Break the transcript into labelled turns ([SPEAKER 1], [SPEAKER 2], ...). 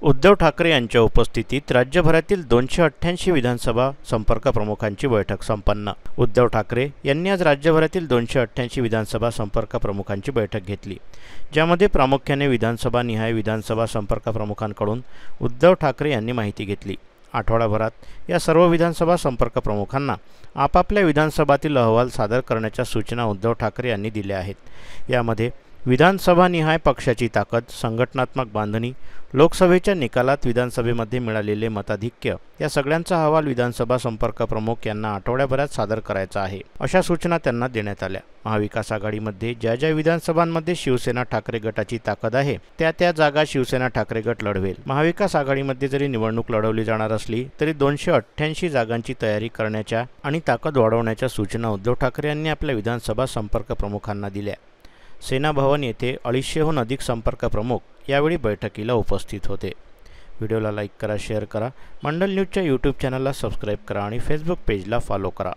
[SPEAKER 1] उद्धव ठाकरे यांच्या उपस्थितीत राज्यभरातील 288 विधानसभा संपर्क प्रमुखांची बैठक संपन्न। उद्धव ठाकरे यांनी आज राज्यभरातील 288 विधानसभा संपर्क प्रमुखांची बैठक घेतली, ज्यामध्ये प्रामुख्याने विधानसभा निहाय विधानसभा संपर्क प्रमुखांकडून उद्धव ठाकरे यांनी माहिती घेतली। आठवडाभरात या सर्व विधानसभा संपर्क प्रमुखांना आपापल्या विधानसभातील अहवाल सादर करण्याच्या सूचना उद्धव ठाकरे यांनी दिल्या आहेत। यामध्ये विधानसभा निहाय पक्षाची ताकद, संघटनात्मक बांधणी, लोकसभेच्या निकालात विधानसभेमध्ये मिळालेले मताधिक्य या सगळ्यांचा अहवाल विधानसभा संपर्क प्रमुख यांना आठवड्याभरात सादर करायचा आहे, अशा सूचना त्यांना देण्यात आल्या। महाविकास आघाडीमध्ये ज्या ज्या विधानसभांमध्ये शिवसेना ठाकरे गटाची ताकद आहे त्या जागा शिवसेना ठाकरे गट लढवेल। महाविकास आघाडीमध्ये जरी निवडणूक लढवली जाणार असली तरी 288 जागांची तयारी करण्याच्या आणि ताकद वाढवण्याच्या सूचना उद्धव ठाकरे यांनी आपल्या विधानसभा संपर्क प्रमुखांना दिल्या। सेना भवन येथे 250हून अधिक संपर्क प्रमुख यावेळी बैठकीला उपस्थित होते। व्हिडिओला लाईक करा, शेअर करा, मंडल न्यूजच्या यूट्यूब चॅनलला सबस्क्राईब करा आणि फेसबुक पेजला फॉलो करा।